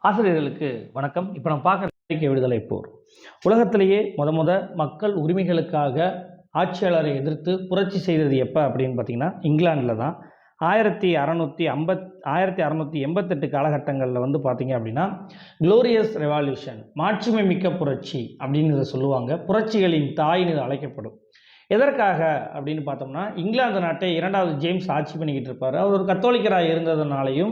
ஆசிரியர்களுக்கு வணக்கம். இப்போ நம்ம பார்க்குற அமெரிக்க விடுதலை போர் உலகத்திலேயே மக்கள் உரிமைகளுக்காக ஆட்சியாளரை எதிர்த்து புரட்சி செய்தது எப்போ அப்படின்னு பார்த்தீங்கன்னா இங்கிலாந்தில் தான். 1688 காலகட்டங்களில் வந்து பார்த்தீங்க அப்படின்னா குளோரியஸ் ரெவல்யூஷன், மாட்சிமை மிக்க புரட்சி அப்படின்னு சொல்லுவாங்க. புரட்சிகளின் தாயின்னு இது அழைக்கப்படும். எதற்காக அப்படின்னு பார்த்தோம்னா, இங்கிலாந்து நாட்டை 2வது ஜேம்ஸ் ஆட்சி பண்ணிக்கிட்டு இருப்பார். அவர் ஒரு கத்தோலிக்கராக இருந்ததுனாலையும்,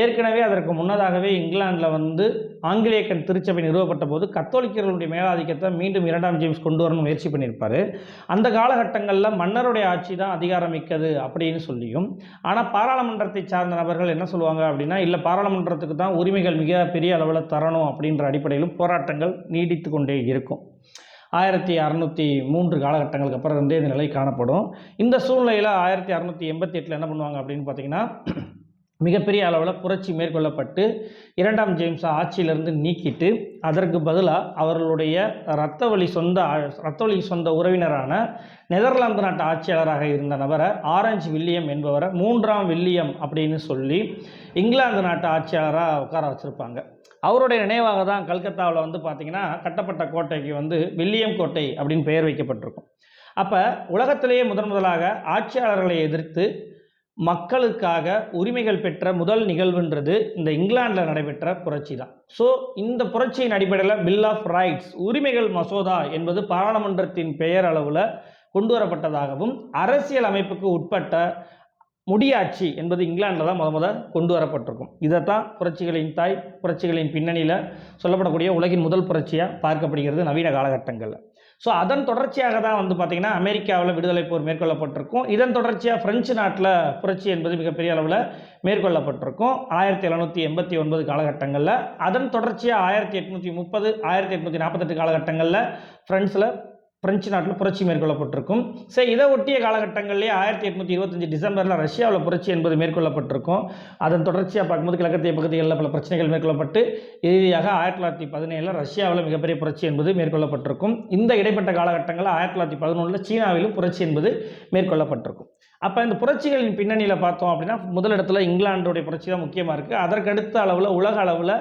ஏற்கனவே அதற்கு முன்னதாகவே இங்கிலாந்தில் வந்து ஆங்கிலேயக்கன் திருச்சபை நிறுவப்பட்ட போது கத்தோலிக்கர்களுடைய மேலாதிக்கத்தை மீண்டும் 2ஆம் ஜேம்ஸ் கொண்டு வரணும் முயற்சி பண்ணியிருப்பார். அந்த காலகட்டங்களில் மன்னருடைய ஆட்சி தான் அதிகாரம் மிக்கது அப்படின்னு சொல்லியும், ஆனால் பாராளுமன்றத்தை சார்ந்த நபர்கள் என்ன சொல்லுவாங்க அப்படின்னா, இல்லை பாராளுமன்றத்துக்கு தான் உரிமைகள் மிக பெரிய அளவில் தரணும் அப்படின்ற அடிப்படையிலும் போராட்டங்கள் நீடித்து கொண்டே இருக்கும். 1603 காலகட்டங்களுக்கு அப்புறம் இருந்தே இந்த நிலை காணப்படும். இந்த சூழ்நிலையில் 1688 என்ன பண்ணுவாங்க அப்படின்னு பார்த்தீங்கன்னா, மிகப்பெரிய அளவில் புரட்சி மேற்கொள்ளப்பட்டு 2ஆம் ஜேம்ஸை ஆட்சியிலிருந்து நீக்கிட்டு அதற்கு பதிலாக அவர்களுடைய இரத்த வழி சொந்த உறவினரான நெதர்லாந்து நாட்டு ஆட்சியாளராக இருந்த நபரை ஆரஞ்சு வில்லியம் என்பவரை 3ஆம் வில்லியம் அப்படின்னு சொல்லி இங்கிலாந்து நாட்டு ஆட்சியாளராக உட்கார வச்சுருப்பாங்க. அவருடைய நினைவாக தான் கல்கத்தாவில் வந்து பார்த்திங்கன்னா கட்டப்பட்ட கோட்டைக்கு வந்து வில்லியம் கோட்டை அப்படின்னு பெயர் வைக்கப்பட்டிருக்கும். அப்போ உலகத்திலேயே முதலாக ஆட்சியாளர்களை எதிர்த்து மக்களுக்காக உரிமைகள் பெற்ற முதல் நிகழ்வுன்றது இந்த இங்கிலாந்தில் நடைபெற்ற புரட்சி தான். ஸோ இந்த புரட்சியின் அடிப்படையில் பில் ஆஃப் ரைட்ஸ், உரிமைகள் மசோதா என்பது பாராளுமன்றத்தின் பெயர் அளவில் கொண்டு வரப்பட்டதாகவும், அரசியல் அமைப்புக்கு உட்பட்ட முடியாட்சி என்பது இங்கிலாந்தில் தான் கொண்டு வரப்பட்டிருக்கும். இதைத்தான் புரட்சிகளின் தாய், புரட்சிகளின் பின்னணியில் சொல்லப்படக்கூடிய உலகின் முதல் புரட்சியாக பார்க்கப்படுகிறது நவீன காலகட்டங்களில். ஸோ அதன் தொடர்ச்சியாக தான் வந்து பார்த்திங்கன்னா அமெரிக்காவில் விடுதலை போர் மேற்கொள்ளப்பட்டிருக்கும். இதன் தொடர்ச்சியாக பிரெஞ்சு நாட்டில் புரட்சி என்பது மிகப்பெரிய அளவில் மேற்கொள்ளப்பட்டிருக்கும் 1789 காலகட்டங்களில். அதன் தொடர்ச்சியாக 1830, 1848 காலகட்டங்களில் பிரெஞ்சு நாட்டில் புரட்சி மேற்கொள்ளப்பட்டிருக்கும். சரி, இதை ஒட்டிய காலகட்டங்களிலே 1825 டிசம்பரில் ரஷ்யாவில் புரட்சி என்பது மேற்கொள்ளப்பட்டிருக்கும். அதன் தொடர்ச்சியாக பார்க்கும்போது கிழக்கத்திய பகுதிகளில் பல பிரச்சனைகள் மேற்கொள்ளப்பட்டு இறுதியாக 1917 ரஷ்யாவில் மிகப்பெரிய புரட்சி என்பது மேற்கொள்ளப்பட்டிருக்கும். இந்த இடைப்பட்ட காலகட்டங்களில் 1911 சீனாவிலும் புரட்சி என்பது மேற்கொள்ளப்பட்டிருக்கும். அப்போ இந்த புரட்சிகளின் பின்னணியில் பார்த்தோம் அப்படின்னா முதலிடத்தில் இங்கிலாந்துடைய புரட்சி தான் முக்கியமாக இருக்குது. அதற்கடுத்த அளவில் உலக அளவில்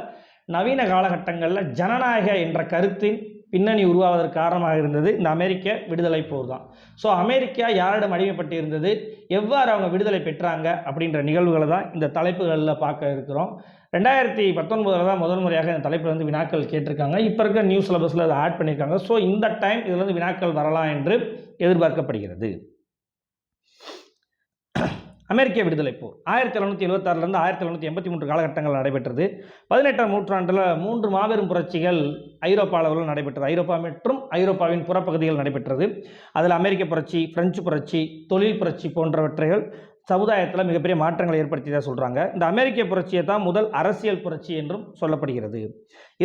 நவீன காலகட்டங்களில் ஜனநாயக என்ற கருத்தின் பின்னணி உருவாவதற்கு காரணமாக இருந்தது இந்த அமெரிக்க விடுதலை போர் தான். ஸோ அமெரிக்கா யாரிடம் அடிமைப்பட்டு இருந்தது, எவ்வாறு அவங்க விடுதலை பெற்றாங்க அப்படின்ற நிகழ்வுகளை தான் இந்த தலைப்புகளில் பார்க்க இருக்கிறோம். 2019 தான் முதல் முறையாக இந்த தலைப்பில் வந்து வினாக்கள் கேட்டிருக்காங்க. இப்போ இருக்க நியூ சிலபஸில் அதை ஆட் பண்ணியிருக்காங்க. ஸோ இந்த டைம் இதில் வந்து வினாக்கள் வரலாம் என்று எதிர்பார்க்கப்படுகிறது. அமெரிக்க விடுதலை போர் 1776 1783 காலகட்டங்கள் நடைபெற்றது. 18ஆம் நூற்றாண்டில் 3 மாபெரும் புரட்சிகள் ஐரோப்பா அளவில் நடைபெற்றது. ஐரோப்பா மற்றும் ஐரோப்பாவின் புறப்பகுதிகள் நடைபெற்றது. அதில் அமெரிக்க புரட்சி, பிரெஞ்சு புரட்சி, தொழில் புரட்சி போன்றவற்றைகள் சமுதாயத்தில் மிகப்பெரிய மாற்றங்களை ஏற்படுத்தியதாக சொல்கிறாங்க. இந்த அமெரிக்க புரட்சியை தான் முதல் அரசியல் புரட்சி என்றும் சொல்லப்படுகிறது.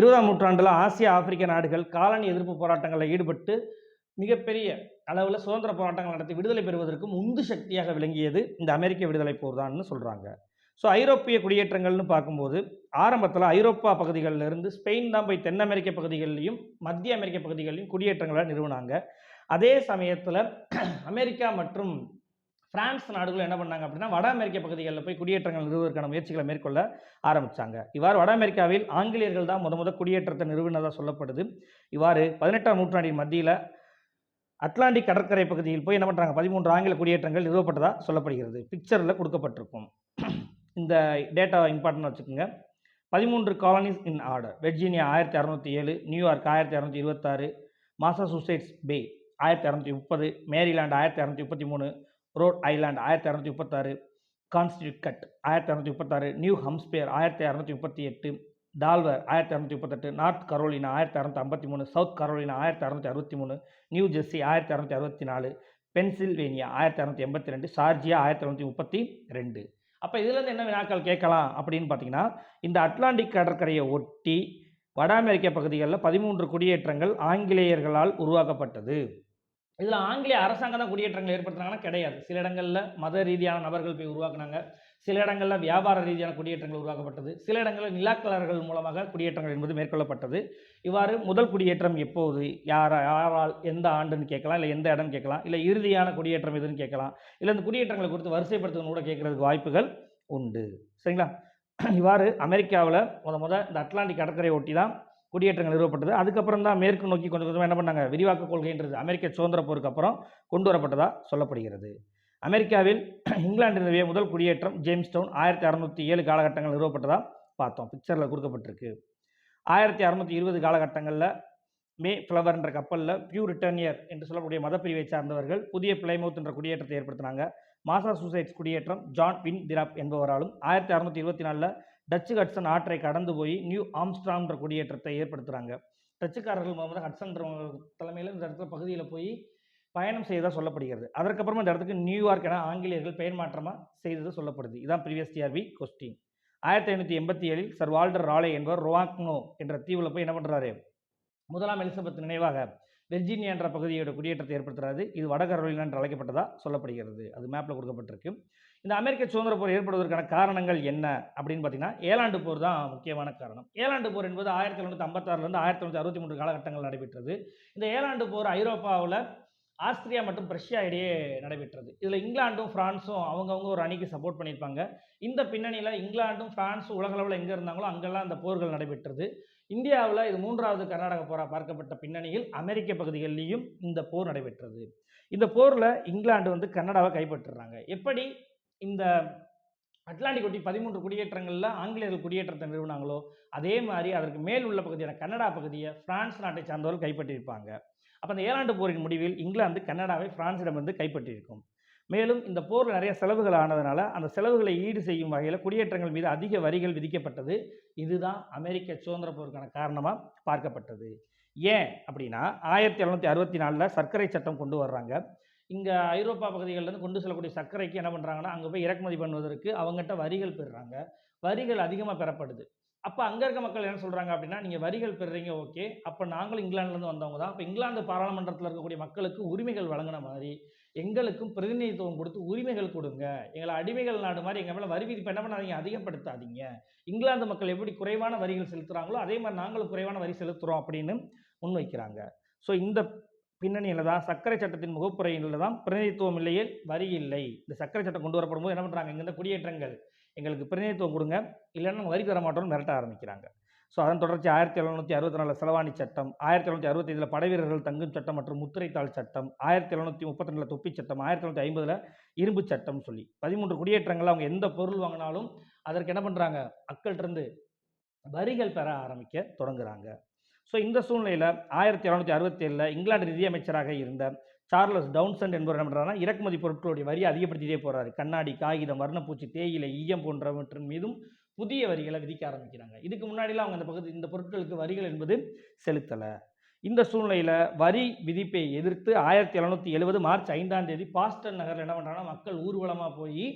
20ஆம் நூற்றாண்டில் ஆசிய ஆப்பிரிக்க நாடுகள் காலனி எதிர்ப்பு போராட்டங்களில் ஈடுபட்டு மிகப்பெரிய அளவில் சுதந்திர போராட்டங்கள் நடத்தி விடுதலை பெறுவதற்கும் உந்து சக்தியாக விளங்கியது இந்த அமெரிக்க விடுதலை போர் தான்னு சொல்கிறாங்க. ஸோ ஐரோப்பிய குடியேற்றங்கள்னு பார்க்கும்போது ஆரம்பத்தில் ஐரோப்பா பகுதிகளிலிருந்து ஸ்பெயின் தான் போய் தென் அமெரிக்க பகுதிகளிலையும் மத்திய அமெரிக்க பகுதிகளிலும் குடியேற்றங்களை நிறுவனாங்க. அதே சமயத்தில் அமெரிக்கா மற்றும் பிரான்ஸ் நாடுகள் என்ன பண்ணாங்க அப்படின்னா வட அமெரிக்க பகுதிகளில் போய் குடியேற்றங்கள் நிறுவுவதற்கான முயற்சிகளை மேற்கொள்ள ஆரம்பித்தாங்க. இவ்வாறு வட அமெரிக்காவில் ஆங்கிலேயர்கள் தான் முத குடியேற்றத்தை நிறுவினதாக சொல்லப்படுது. இவ்வாறு 18ஆம் நூற்றாண்டின் மத்தியில் அட்லாண்டிக் கடற்கரை பகுதியில் போய் என்ன பண்ணுறாங்க, 13 ஆங்கில குடியேற்றங்கள் நிறுவப்பட்டதாக சொல்லப்படுகிறது. பிக்சரில் கொடுக்கப்பட்டிருக்கும். இந்த டேட்டா இம்பார்ட்டன்ட் வச்சுக்கோங்க. 13 காலனிஸ் இன் ஆர்டர்: வெர்ஜீனியா 1607, நியூயார்க் 1626, Massachusetts Bay 1630, Maryland 1633, Rhode Island 1636, Connecticut 1636, New Hampshire 1638, Delaware 1638, North Carolina 1653, South Carolina 1663, New Jersey 1664, Pennsylvania 1682, Georgia 1632. அப்போ இதுலேருந்து என்ன வினாக்கள் கேட்கலாம் அப்படின்னு பார்த்தீங்கன்னா, இந்த அட்லாண்டிக் கடற்கரையை ஒட்டி வட அமெரிக்க பகுதிகளில் 13 குடியேற்றங்கள் ஆங்கிலேயர்களால் உருவாக்கப்பட்டது. இதில் ஆங்கிலேய அரசாங்கம் தான் குடியேற்றங்கள் ஏற்படுத்தினாங்கன்னா கிடையாது. சில இடங்களில் மத ரீதியான நபர்கள் போய் உருவாக்குனாங்க, சில இடங்களில் வியாபார ரீதியான குடியேற்றங்கள் உருவாக்கப்பட்டது, சில இடங்களில் நிலாக்கலர்கள் மூலமாக குடியேற்றங்கள் என்பது மேற்கொள்ளப்பட்டது. இவ்வாறு முதல் குடியேற்றம் எப்போது, யாரால், எந்த ஆண்டுன்னு கேட்கலாம், இல்லை எந்த இடம்னு கேட்கலாம், இல்லை இறுதியான குடியேற்றம் எதுன்னு கேட்கலாம், இல்லை இந்த குடியேற்றங்களை குறித்து வரிசைப்படுத்துன்னு கூட கேட்கறதுக்கு வாய்ப்புகள் உண்டு. சரிங்களா? இவ்வாறு அமெரிக்காவில் இந்த அட்லாண்டிக் கடற்கரை ஒட்டி தான் குடியேற்றங்கள் நிறுவப்பட்டது. அதுக்கப்புறம் தான் மேற்கு நோக்கி கொஞ்சம் கொஞ்சமாக என்ன பண்ணாங்க, விரிவாக்க கொள்கைன்றது அமெரிக்க சுதந்திர போருக்கு அப்புறம் கொண்டு வரப்பட்டதாக சொல்லப்படுகிறது. அமெரிக்காவில் இங்கிலாந்து நிறுவிய முதல் குடியேற்றம் ஜேம்ஸ் டவுன் 1607 காலகட்டங்கள் நிறுவப்பட்டதாக பார்த்தோம். பிக்சரில் கொடுக்கப்பட்டிருக்கு. 1620 காலகட்டங்களில் மே ஃப்ளவர் என்ற கப்பலில் பியூரிட்டனியர் என்று சொல்லக்கூடிய மதப்பிரிவை சார்ந்தவர்கள் புதிய பிளைமவுத் என்ற குடியேற்றத்தை ஏற்படுத்தினாங்க. மாசாசூசெட்ஸ் குடியேற்றம் ஜான் வின் திராப் என்பவராலும் 1624 டச்சு ஹட்சன் ஆற்றை கடந்து போய் நியூ ஆம்ஸ்ட்ராங் என்ற குடியேற்றத்தை ஏற்படுத்துகிறாங்க. டச்சுக்காரர்கள் முகமது ஹட்சன் தலைமையில் இந்த இடத்துல பகுதியில் போய் பயணம் செய்ததாக சொல்லப்படுகிறது. அதற்கப்புறமா இந்த இடத்துக்கு நியூயார்க் என ஆங்கிலேயர்கள் பெயர் மாற்றமாக செய்தது சொல்லப்படுது. இதுதான் previous TRB question. 1587 sir Walter Raleigh என்பவர் ரொவாக்னோ என்ற தீவில் போய் என்ன பண்ணுறாரு, முதலாம் எலிசபெத் நினைவாக வெர்ஜீனியா என்ற பகுதியோட குடியேற்றத்தை ஏற்படுத்துறாரு. இது வட கரோலினா என்று அழைக்கப்பட்டதாக சொல்லப்படுகிறது. அது மேப்பில் கொடுக்கப்பட்டிருக்கு. இந்த அமெரிக்க சுதந்திர போர் ஏற்படுவதற்கான காரணங்கள் என்ன அப்படின்னு பார்த்தீங்கன்னா, ஏழாண்டு போர் தான் முக்கியமான காரணம். ஏழாண்டு போர் என்பது 1756 1963 காலகட்டங்கள் நடைபெற்றது. இந்த ஏழாண்டு போர் ஐரோப்பாவில் ஆஸ்திரியா மற்றும் பிரஷ்யா இடையே நடைபெற்றது. இதில் இங்கிலாண்டும் பிரான்ஸும் அவங்கவுங்க ஒரு அணிக்கு சப்போர்ட் பண்ணியிருப்பாங்க. இந்த பின்னணியில் இங்கிலாண்டும் பிரான்ஸும் உலகளவில் எங்கே இருந்தாங்களோ அங்கெல்லாம் அந்த போர்கள் நடைபெற்றது. இந்தியாவில் இது 3வது கர்நாடக போராக பார்க்கப்பட்ட பின்னணியில் அமெரிக்க பகுதிகளிலையும் இந்த போர் நடைபெற்றது. இந்த போரில் இங்கிலாந்து கனடாவை கைப்பற்றுறாங்க. எப்படி இந்த அட்லாண்டிக் ஒட்டி 13 குடியேற்றங்களில் ஆங்கிலேயர்கள் குடியேற்றத்தை நிறுவனாங்களோ அதே மாதிரி அதற்கு மேல் உள்ள பகுதியான கனடா பகுதியை பிரான்ஸ் நாட்டை சார்ந்தவர்கள் கைப்பற்றியிருப்பாங்க. அப்போ அந்த ஏழாண்டு போரின் முடிவில் இங்கிலாந்து கனடாவை பிரான்சிடமிருந்து கைப்பற்றியிருக்கும். மேலும் இந்த போரில் நிறைய செலவுகள் ஆனதுனால அந்த செலவுகளை ஈடு செய்யும் வகையில் குடியேற்றங்கள் மீது அதிக வரிகள் விதிக்கப்பட்டது. இதுதான் அமெரிக்க சுதந்திர போருக்கான காரணமாக பார்க்கப்பட்டது. ஏன் அப்படின்னா 1764 சர்க்கரை சட்டம் கொண்டு வர்றாங்க. இங்கே ஐரோப்பா பகுதிகளிலிருந்து கொண்டு செல்லக்கூடிய சர்க்கரைக்கு என்ன பண்ணுறாங்கன்னா, அங்கே போய் இறக்குமதி பண்ணுவதற்கு அவங்ககிட்ட வரிகள் பெறுறாங்க. வரிகள் அதிகமாக பெறப்படுது. அப்போ அங்கே இருக்க மக்கள் என்ன சொல்கிறாங்க அப்படின்னா, நீங்கள் வரிகள் பெறுறீங்க, ஓகே, அப்போ நாங்களும் இங்கிலாந்துலேருந்து வந்தவங்க தான், அப்போ இங்கிலாந்து பாராளுமன்றத்தில் இருக்கக்கூடிய மக்களுக்கு உரிமைகள் வழங்கின மாதிரி எங்களுக்கும் பிரதிநிதித்துவம் கொடுத்து உரிமைகள் கொடுங்க. எங்களை அடிமைகள் நாடு மாதிரி எங்கள் மேலே வரி விதிப்பு என்ன பண்ணாதீங்க, அதிகப்படுத்தாதீங்க. இங்கிலாந்து மக்கள் எப்படி குறைவான வரிகள் செலுத்துகிறாங்களோ அதே மாதிரி நாங்களும் குறைவான வரி செலுத்துகிறோம் அப்படின்னு முன்வைக்கிறாங்க. ஸோ இந்த பின்னணியில் தான் சர்க்கரை சட்டத்தின் முகப்புறையில் தான் பிரதிநிதித்துவம் இல்லையே வரி இல்லை. இந்த சர்க்கரை சட்டம் கொண்டு வரப்படும் போது என்ன பண்ணுறாங்க, இங்கிருந்த குடியேற்றங்கள் எங்களுக்கு பிரதிநிதித்துவம் கொடுங்க, இல்லைன்னா நாங்கள் வரி தர மாட்டோம்னு மிரட்ட ஆரம்பிக்கிறாங்க. ஸோ அதன் தொடர்ச்சி 1764 செலவாணி சட்டம், 1765 படைவீரர்கள் தங்கும் சட்டம் மற்றும் முத்திரைத்தாள் சட்டம், 1732 தொப்பி சட்டம், 1750 இரும்பு சட்டம் சொல்லி 13 குடியேற்றங்கள் அவங்க எந்த பொருள் வாங்கினாலும் அதற்கு என்ன பண்ணுறாங்க, மக்கள்கிட்ட வரிகள் பெற ஆரம்பிக்க தொடங்குறாங்க. ஸோ இந்த சூழ்நிலையில் 1767 இங்கிலாந்து நிதியமைச்சராக இருந்த சார்லஸ் டவுன்சன் என்பவர் என்ன பண்ணுறாங்கன்னா, இறக்குமதி பொருட்களுடைய வரியை அதிகப்படுத்திட்டே போகிறாரு. கண்ணாடி, காகிதம், வர்ணப்பூச்சி, தேயிலை, ஈயம் போன்றவற்றின் மீதும் புதிய வரிகளை விதிக்க ஆரம்பிக்கிறாங்க. இதுக்கு முன்னாடிலாம் அவங்க இந்த பொருட்களுக்கு வரிகள் என்பது செலுத்தலை. இந்த சூழ்நிலையில் வரி விதிப்பை எதிர்த்து 1770 மார்ச் 5ஆம் தேதி பாஸ்டன் நகரில் என்ன பண்ணுறாங்கன்னா, மக்கள் ஊர்வலமாக போய்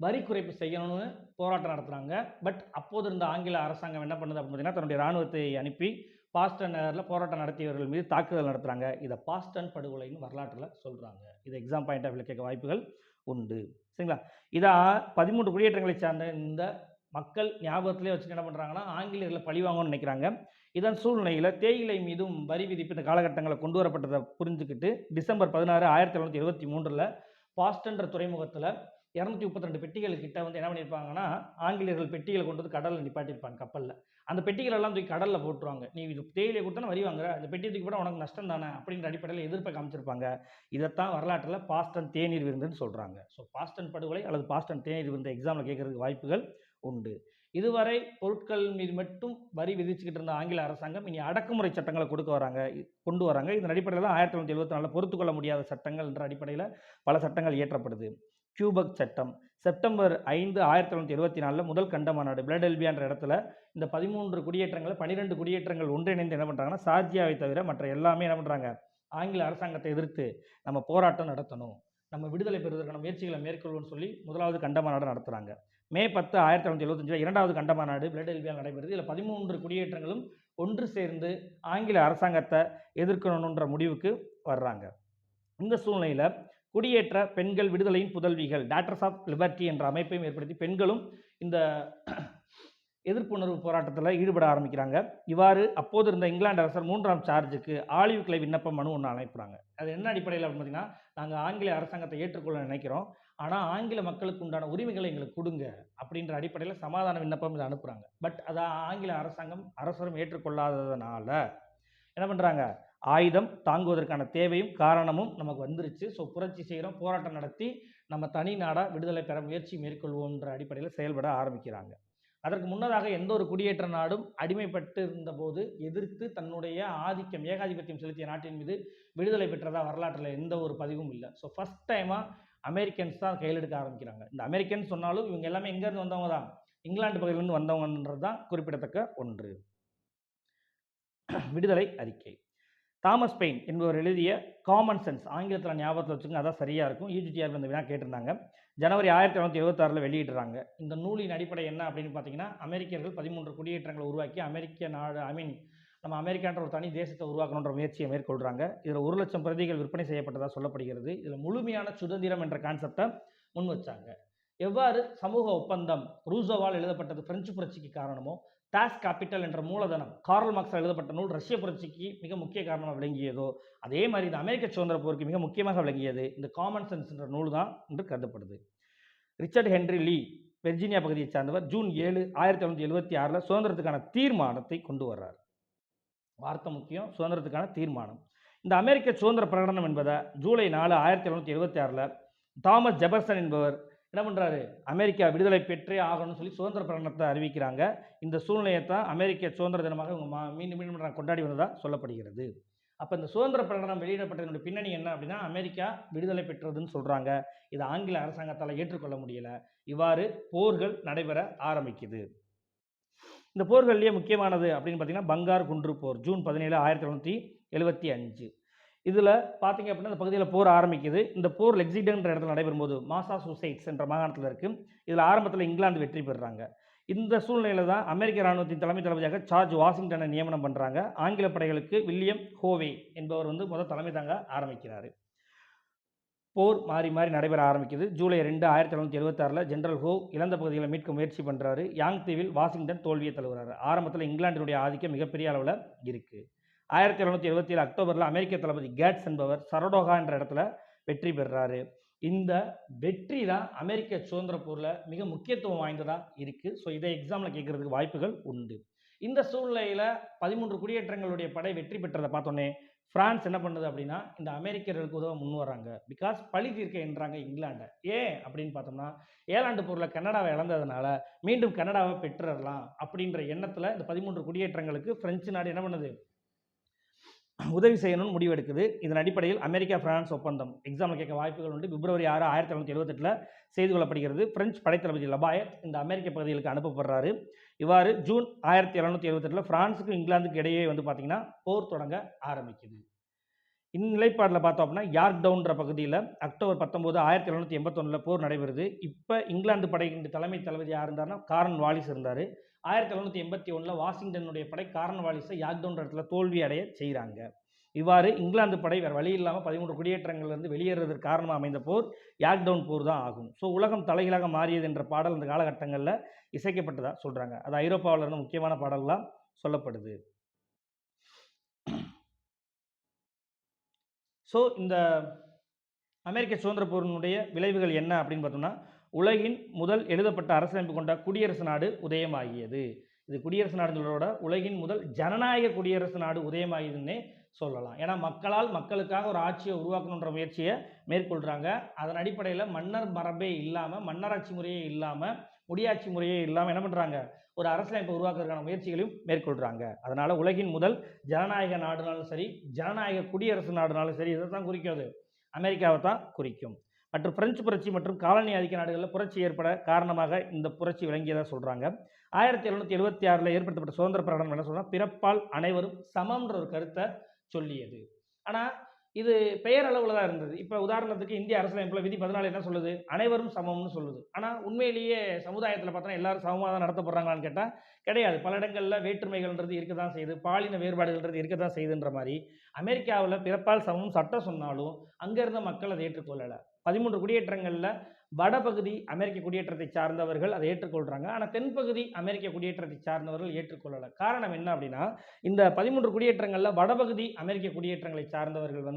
வரி குறைப்பு செய்யணும்னு போராட்டம் நடத்துகிறாங்க. பட் அப்போது இருந்த ஆங்கில அரசாங்கம் என்ன பண்ணுது அப்படின்னு பார்த்தீங்கன்னா, தன்னுடைய இராணுவத்தை அனுப்பி பாஸ்டன் நகரில் போராட்டம் நடத்தியவர்கள் மீது தாக்குதல் நடத்துகிறாங்க. இதை பாஸ்டன் படுகொலைன்னு வரலாற்றில் சொல்கிறாங்க. இது எக்ஸாம் பாயிண்ட் ஆஃப் வியூ கேட்க வாய்ப்புகள் உண்டு. சரிங்களா? இதை 13 குடியேற்றங்களை சார்ந்த இந்த மக்கள் ஞாபகத்திலே வச்சுட்டு என்ன பண்ணுறாங்கன்னா, ஆங்கிலேயர்களை பழிவாங்கன்னு நினைக்கிறாங்க. இதன் சூழ்நிலையில் தேயிலை மீதும் வரி விதிப்பு இந்த காலகட்டங்களில் கொண்டு வரப்பட்டதை புரிஞ்சுக்கிட்டு டிசம்பர் 16, 1773 பாஸ்டன்ற துறைமுகத்தில் 232 பெட்டிகள் கிட்ட என்ன பண்ணியிருப்பாங்கன்னா, ஆங்கிலேயர்கள் பெட்டிகளை கொண்டு வந்து கடலில் நிப்பாட்டியிருப்பாங்க கப்பலில். அந்த பெட்டிகள் எல்லாம் தூக்கி கடலில் போட்டுருவாங்க. நீ இது தேயிலை கொடுத்தா வரி வாங்குற, இந்த பெட்டி தூக்கி போட்டால் உனக்கு நஷ்டம் தானே அப்படின்ற அடிப்படையில் எதிர்ப்பை காமிச்சிருப்பாங்க. இதைத்தான் வரலாற்றில் பாஸ்டன் தேநீர் விருந்துன்னு சொல்கிறாங்க. ஸோ பாஸ்டன் படுகொலை அல்லது பாஸ்டன் தேநீர் விருந்து எக்ஸாமில் கேட்கறதுக்கு வாய்ப்புகள் உண்டு. இதுவரை பொருட்கள் மீது மட்டும் வரி விதிச்சுக்கிட்டு இருந்த ஆங்கில அரசாங்கம் இனி அடக்குமுறை சட்டங்களை கொண்டு வராங்க. இதன் அடிப்படையில் தான் 1974 பொறுத்துக்கொள்ள முடியாத சட்டங்கள் என்ற அடிப்படையில் பல சட்டங்கள் இயற்றப்படுது. கியூபக் சட்டம் செப்டம்பர் 5, 1774 முதல் கண்ட மாநாடு பிலடெல்பியா என்ற இடத்துல இந்த 13 குடியேற்றங்கள் 12 குடியேற்றங்கள் ஒன்றிணைந்து என்ன பண்ணுறாங்கன்னா, சார்ஜியாவை தவிர மற்ற எல்லாமே என்ன பண்ணுறாங்க, ஆங்கில அரசாங்கத்தை எதிர்த்து நம்ம போராட்டம் நடத்தணும், நம்ம விடுதலை பெறுவதற்கான முயற்சிகளை மேற்கொள்வோம்னு சொல்லி முதலாவது கண்ட மாநாடு நடத்துகிறாங்க. மே 10, 1775 இரண்டாவது கண்ட மாநாடு பிலடெல்பியா நடைபெறுது. இதில் 13 குடியேற்றங்களும் ஒன்று சேர்ந்து ஆங்கில அரசாங்கத்தை எதிர்க்கணுன்ற முடிவுக்கு வர்றாங்க. இந்த சூழ்நிலையில் குடியேற்ற பெண்கள் விடுதலையின் புதல்விகள் டாட்டர்ஸ் ஆஃப் லிபர்ட்டி என்ற அமைப்பையும் ஏற்படுத்தி பெண்களும் இந்த எதிர்ப்புணர்வு போராட்டத்தில் ஈடுபட ஆரம்பிக்கிறாங்க. இவ்வாறு அப்போது இருந்த இங்கிலாந்து அரசர் 3ஆம் சார்ஜுக்கு ஆலிவ் கிளை விண்ணப்ப மனு ஒன்று அனுப்புகிறாங்க. அது என்ன அடிப்படையில் அப்படின்னு பார்த்தீங்கன்னா, நாங்கள் ஆங்கில அரசாங்கத்தை ஏற்றுக்கொள்ள நினைக்கிறோம், ஆனால் ஆங்கில மக்களுக்கு உண்டான உரிமைகளை எங்களுக்கு கொடுங்க அப்படின்ற அடிப்படையில் சமாதான விண்ணப்பம் இதை அனுப்புகிறாங்க. பட் அதை ஆங்கில அரசரும் ஏற்றுக்கொள்ளாததுனால என்ன பண்ணுறாங்க, ஆயுதம் தாங்குவதற்கான தேவையும் காரணமும் நமக்கு வந்துருச்சு. ஸோ புரட்சி செய்கிறோம், போராட்டம் நடத்தி நம்ம தனி நாடாக விடுதலை பெற முயற்சி மேற்கொள்வோன்ற அடிப்படையில் செயல்பட ஆரம்பிக்கிறாங்க. அதற்கு முன்னதாக எந்த ஒரு குடியேற்ற நாடும் அடிமைப்பட்டு இருந்தபோது எதிர்த்து தன்னுடைய ஆதிக்கம் ஏகாதிபத்தியம் செலுத்திய நாட்டின் மீது விடுதலை பெற்றதா வரலாற்றில் எந்த ஒரு பதிவும் இல்லை. ஸோ ஃபஸ்ட் டைமாக அமெரிக்கன்ஸ் தான் கையில் எடுக்க ஆரம்பிக்கிறாங்க. இந்த அமெரிக்கன்ஸ் சொன்னாலும் இவங்க எல்லாமே எங்கேருந்து வந்தவங்க தான், இங்கிலாந்து பகுதியிலிருந்து வந்தவங்கன்றது தான் குறிப்பிடத்தக்க ஒன்று. விடுதலை அறிக்கை தாமஸ் பெயின் என்பவர் எழுதிய காமன் சென்ஸ், ஆங்கிலத்தில் ஞாபகத்தில் வச்சுக்கோங்க, அதான் சரியாக இருக்கும். யூஜிடிஆர் இந்த வினா கேட்டிருந்தாங்க. ஜனவரி 1976 வெளியிடுறாங்க. இந்த நூலின் அடிப்படை என்ன அப்படின்னு பார்த்தீங்கன்னா, அமெரிக்கர்கள் 13 குடியேற்றங்களை உருவாக்கி அமெரிக்க நாடு நம்ம அமெரிக்கான்ற ஒரு தனி தேசத்தை உருவாக்கணுன்ற முயற்சியை மேற்கொள்கிறாங்க. இதில் 1,00,000 பிரதிகள் விற்பனை செய்யப்பட்டதாக சொல்லப்படுகிறது. இதில் முழுமையான சுதந்திரம் என்ற கான்செப்டை முன் வச்சாங்க. எவ்வாறு சமூக ஒப்பந்தம் ரூசோவால் எழுதப்பட்டது பிரெஞ்சு புரட்சிக்கு காரணமோ, டாஸ் கேபிட்டல் என்ற மூலதனம் கார்ல் மார்க்ஸால் எழுதப்பட்ட நூல் ரஷ்ய புரட்சிக்கு மிக முக்கிய காரணமாக விளங்கியதோ, அதே மாதிரி இந்த அமெரிக்க சுதந்திர போருக்கு மிக முக்கியமாக விளங்கியது இந்த காமன் சென்ஸ் என்ற நூல் தான் என்று கருதப்படுது. ரிச்சர்ட் ஹென்ரி லீ வெர்ஜீனியா பகுதியை சார்ந்தவர் ஜூன் 7, 1976 சுதந்திரத்துக்கான தீர்மானத்தை கொண்டு வர்றார். வார்த்தை முக்கியம், சுதந்திரத்துக்கான தீர்மானம். இந்த அமெரிக்க சுதந்திர பிரகடனம் என்பதை ஜூலை 4, 1776 தாமஸ் ஜெபர்சன் என்பவர் என்ன பண்ணுறாரு, அமெரிக்கா விடுதலை பெற்றே ஆகணும்னு சொல்லி சுதந்திர பிரகடனத்தை அறிவிக்கிறாங்க. இந்த சூழ்நிலையை தான் அமெரிக்க சுதந்திர தினமாக இவங்க மீண்டும் மீண்டும் கொண்டாடி வந்ததாக சொல்லப்படுகிறது. அப்போ இந்த சுதந்திர பிரகடனம் வெளியிடப்பட்டதனுடைய பின்னணி என்ன அப்படின்னா, அமெரிக்கா விடுதலை பெற்றதுன்னு சொல்கிறாங்க. இதை ஆங்கில அரசாங்கத்தால் ஏற்றுக்கொள்ள முடியலை. இவ்வாறு போர்கள் நடைபெற ஆரம்பிக்குது. இந்த போர்கள்லேயே முக்கியமானது அப்படின்னு பார்த்தீங்கன்னா பங்கார் குன்று போர், ஜூன் 17, 1975. இதில் பார்த்தீங்க அப்படின்னா இந்த பகுதியில் போர் ஆரம்பிக்குது. இந்த போர் லெக்சிடன்ற இடத்துல நடைபெறும்போது மாசாசூசெட்ஸ் என்ற மாகாணத்தில் இருக்குது. இதில் ஆரம்பத்தில் இங்கிலாந்து வெற்றி பெறுறாங்க. இந்த சூழ்நிலையில் தான் அமெரிக்க இராணுவத்தின் தலைமை தளபதியாக ஜார்ஜ் வாஷிங்டனை நியமனம் பண்ணுறாங்க. ஆங்கில படைகளுக்கு வில்லியம் ஹோவே என்பவர் முதல் தலைமை தாங்க ஆரம்பிக்கிறார். போர் மாறி மாறி நடைபெற ஆரம்பிக்குது. ஜூலை 2, 1976 ஜெனரல் ஹோ இழந்த பகுதிகளை மீட்க முயற்சி பண்ணுறாரு. யாங் தீவில் வாஷிங்டன் தோல்வியை தழுவுறாரு. ஆரம்பத்தில் இங்கிலாந்தினுடைய ஆதிக்கம் மிகப்பெரிய அளவில் இருக்குது. 1777 அக்டோபரில் அமெரிக்க தளபதி கேட்ஸ் என்பவர் சரடோகா என்ற இடத்துல வெற்றி பெறுறாரு. இந்த வெற்றி தான் அமெரிக்க சுதந்திர போரில் மிக முக்கியத்துவம் வாய்ந்ததாக இருக்குது. ஸோ இதை எக்ஸாமில் கேட்கறதுக்கு வாய்ப்புகள் உண்டு. இந்த சூழ்நிலையில் 13 குடியேற்றங்களுடைய படை வெற்றி பெற்றதை பார்த்தோன்னே பிரான்ஸ் என்ன பண்ணுது அப்படின்னா, இந்த அமெரிக்கர்களுக்கு உதவ முன் வராங்க. பிகாஸ் பழி தீர்க்க என்றாங்க இங்கிலாண்டை. ஏன் அப்படின்னு பார்த்தோம்னா, 7ஆண்டு போரில் கனடாவை இழந்ததுனால மீண்டும் கனடாவை பெற்றுடலாம் அப்படின்ற எண்ணத்தில் இந்த 13 குடியேற்றங்களுக்கு பிரெஞ்சு நாடு என்ன பண்ணுது, உதவி செய்யணும்னு முடிவெடுக்குது. இதன் அடிப்படையில் அமெரிக்கா பிரான்ஸ் ஒப்பந்தம் எக்ஸாமில் கேட்க வாய்ப்புகள் உண்டு. பிப்ரவரி 6, 1978 செய்து கொள்ளப்படுகிறது. பிரெஞ்சு படைத்தளபதி லபாயத் இந்த அமெரிக்க பகுதிகளுக்கு அனுப்பப்படுறாரு. இவ்வாறு ஜூன் 1778 பிரான்ஸுக்கும் இங்கிலாந்துக்கு இடையே பார்த்தீங்கன்னா போர் தொடங்க ஆரம்பிக்குது. இந்நிலைப்பாடில் பார்த்தோம் அப்படின்னா யார்க் டவுன்ற பகுதியில் அக்டோபர் 19, 1781 போர் நடைபெறுது. இப்போ இங்கிலாந்து படையின் தலைமை தளபதி யார் இருந்தார்னா காரன் வாலிஸ் இருந்தார். 1781 வாஷிங்டனுடைய படை காரன் வாலிஸை யார்க் டவுன்ற இடத்துல தோல்வி அடைய செய்கிறாங்க. இவ்வாறு இங்கிலாந்து படை வேறு வழி இல்லாமல் 13 குடியேற்றங்கள்லேருந்து வெளியேறதுக்கு காரணமாக அமைந்த போர் யார்க் டவுன் போர் தான் ஆகும். ஸோ உலகம் தலைகீழாக மாறியது என்ற பாடல் அந்த காலகட்டங்களில் இசைக்கப்பட்டதாக சொல்கிறாங்க. அது ஐரோப்பாவில் இருந்து முக்கியமான பாடல்லாம் சொல்லப்படுது. ஸோ இந்த அமெரிக்க சுதந்திர போரினுடைய விளைவுகள் என்ன அப்படின்னு பார்த்தோம்னா, உலகின் முதல் எழுதப்பட்ட அரசியலமைப்பு கொண்ட குடியரசு நாடு உதயமாகியது. இது குடியரசு நாடுகளோட உலகின் முதல் ஜனநாயக குடியரசு நாடு உதயமாகியதுன்னே சொல்லலாம். ஏன்னா மக்களால் மக்களுக்காக ஒரு ஆட்சியை உருவாக்கணுன்ற முயற்சியை மேற்கொள்கிறாங்க. அதன் அடிப்படையில் மன்னர் மரபே இல்லாமல், மன்னராட்சி முறையே இல்லாமல், முடியாட்சி முறையே இல்லாமல் என்ன பண்ணுறாங்க, ஒரு அரசியலமைப்பை உருவாக்குறதுக்கான முயற்சிகளையும் மேற்கொள்கிறாங்க. அதனால் உலகின் முதல் ஜனநாயக நாடுனாலும் சரி, ஜனநாயக குடியரசு நாடுனாலும் சரி, இதை தான் குறிக்கும், அமெரிக்காவை தான் குறிக்கும். மற்றும் பிரெஞ்சு புரட்சி மற்றும் காலனி ஆதிக்க நாடுகளில் புரட்சி ஏற்பட காரணமாக இந்த புரட்சி விளங்கியதாக சொல்கிறாங்க. 1776 ஏற்படுத்தப்பட்ட சுதந்திர பிரகடனம் என்ன சொல்கிறாங்க, பிறப்பால் அனைவரும் சமம்ன்ற ஒரு கருத்தை சொல்லியது. ஆனால் இது பெயர் அளவில் தான் இருந்தது. இப்போ உதாரணத்துக்கு இந்திய அரசியலமைப்பில் விதி 14 என்ன சொல்லுது, அனைவரும் சமம்னு சொல்லுது. ஆனால் உண்மையிலேயே சமுதாயத்தில் பார்த்தோன்னா எல்லாரும் சமமாக தான் நடத்தப்படுறாங்களான்னு கேட்டால் கிடையாது. பல இடங்களில் வேற்றுமைகள்ன்றது இருக்க தான் செய்யுது, பாலின வேறுபாடுகள்ன்றது இருக்க தான் செய்யுதுன்ற மாதிரி அமெரிக்காவில் பிறப்பால் சமம் சட்டம் சொன்னாலும் அங்கே இருந்த மக்கள் அதை ஏற்றுக்கொள்ளலை. 13 குடியேற்றங்களில் வடபகுதி அமெரிக்க குடியேற்றத்தை சார்ந்தவர்கள் அதை ஏற்றுக்கொள்கிறாங்க. ஆனால் தென்பகுதி அமெரிக்க குடியேற்றத்தை சார்ந்தவர்கள் ஏற்றுக்கொள்ளலை. காரணம் என்ன அப்படின்னா, இந்த 13 குடியேற்றங்களில் வடபகுதி அமெரிக்க குடியேற்றங்களை சார்ந்தவர்கள்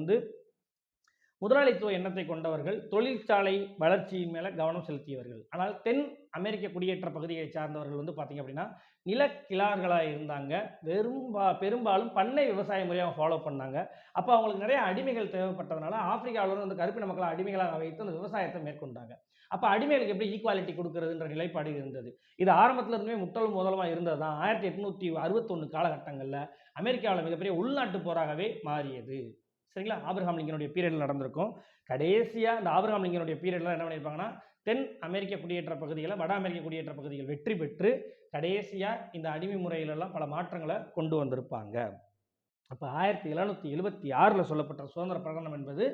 முதலாளித்துவ எண்ணத்தை கொண்டவர்கள், தொழிற்சாலை வளர்ச்சியின் மேல கவனம் செலுத்தியவர்கள். ஆனால் தென் அமெரிக்க குடியேற்ற பகுதியை சார்ந்தவர்கள் வந்து பார்த்தீங்க அப்படின்னா, நிலக்கிழார்களா இருந்தாங்க. பெரும்பாலும் பண்ணை விவசாய முறைய அவங்க ஃபாலோ பண்ணாங்க. அப்ப அவங்களுக்கு நிறைய அடிமைகள் தேவைப்பட்டதுனால, ஆப்பிரிக்காவுல இருந்து அந்த கருப்பின மக்களை அடிமைகளாக வைத்து அந்த விவசாயத்தை மேற்கொண்டாங்க. அப்ப அடிமைகளுக்கு எப்படி ஈக்குவாலிட்டி குடுக்குறதுன்ற நிலைப்பாடு இருந்தது. இது ஆரம்பத்துல இருந்தே முற்றலும் முதலுமா இருந்தது தான் 1861 காலகட்டங்கள்ல அமெரிக்காவுல மிகப்பெரிய உள்நாட்டு போராகவே மாறியது. சரிங்களா? ஆபிரகாம் லிங்கனுடைய பீரியட்ல நடந்திருக்கும். கடைசியா இந்த ஆபிரகாம் லிங்கனுடைய பீரியட்ல என்ன பண்ணியிருப்பாங்கன்னா, தென் அமெரிக்க குடியேற்ற பகுதிகள, வட அமெரிக்க குடியேற்ற பகுதிகள் வெற்றி பெற்று, கடைசியா இந்த அடிமை முறையிலெல்லாம் பல மாற்றங்கள கொண்டு வந்திருப்பாங்க. அப்ப 1776ல சொல்லப்பட்ட சுதந்திர பிரகடனம் என்பது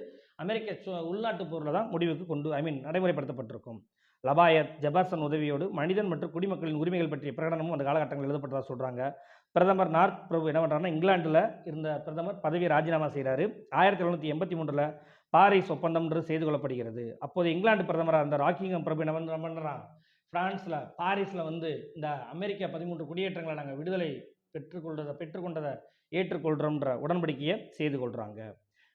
அமெரிக்க உள்நாட்டு போர்ல தான் முடிவுக்கு நடைமுறைப்படுத்தப்பட்டிருக்கும். லபாயத், ஜெபர்சன் உதவியோடு மனிதன் மற்றும் குடிமக்களின் உரிமைகள் பற்றிய பிரகடனமும் அந்த காலகட்டங்களில் எழுதப்பட்டதா சொல்றாங்க. பிரதமர் நார்த் பிரபு என்ன பண்றாருன்னா, இங்கிலாந்துல இருந்த பிரதமர் பதவியை ராஜினாமா செய்கிறாரு. 1783ல பாரிஸ் ஒப்பந்தம்ன்றது செய்து கொள்ளப்படுகிறது. அப்போது இங்கிலாந்து பிரதமராக இருந்த ராக்கிங்ஹாம் பிரபு என்ன பண்றான், பிரான்ஸ்ல பாரிஸ்ல வந்து இந்த அமெரிக்க 13 குடியேற்றங்களை நாங்கள் விடுதலை பெற்றுக்கொண்டதை ஏற்றுக்கொள்றோம்ன்ற உடன்படிக்கையை செய்து கொள்றாங்க.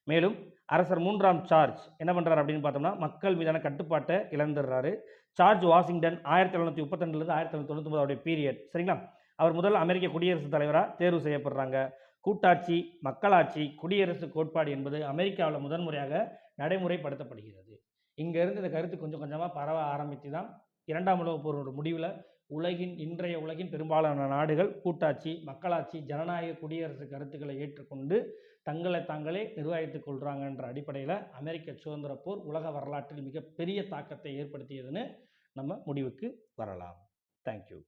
மேலும் அரசர் 3ஆம் சார்ஜ் என்ன பண்றாரு அப்படின்னு பார்த்தோம்னா, மக்கள் மீதான கட்டுப்பாட்டை இழந்துடுறாரு. சார்ஜ் வாஷிங்டன் 1732 1799 அவருடைய பீரியட். சரிங்களா? அவர் முதல் அமெரிக்க குடியரசுத் தலைவராக தேர்வு செய்யப்படுறாங்க. கூட்டாட்சி, மக்களாட்சி, குடியரசு கோட்பாடு என்பது அமெரிக்காவில் முதன்முறையாக நடைமுறைப்படுத்தப்படுகிறது. இங்க இருந்து இந்த கருத்து கொஞ்சம் கொஞ்சமா பரவ ஆரம்பித்து தான் 2ஆம் உலகப் போரோட முடிவில் இன்றைய உலகின் பெரும்பாலான நாடுகள் கூட்டாட்சி, மக்களாட்சி, ஜனநாயக குடியரசு கருத்துக்களை ஏற்றுக்கொண்டு தங்களை தாங்களே நிர்வகித்துக் கொள்றாங்கன்ற அடிப்படையில் அமெரிக்க சுதந்திர போர் உலக வரலாற்றில் மிகப்பெரிய தாக்கத்தை ஏற்படுத்தியதுன்னு நம்ம முடிவுக்கு வரலாம். தேங்க்யூ.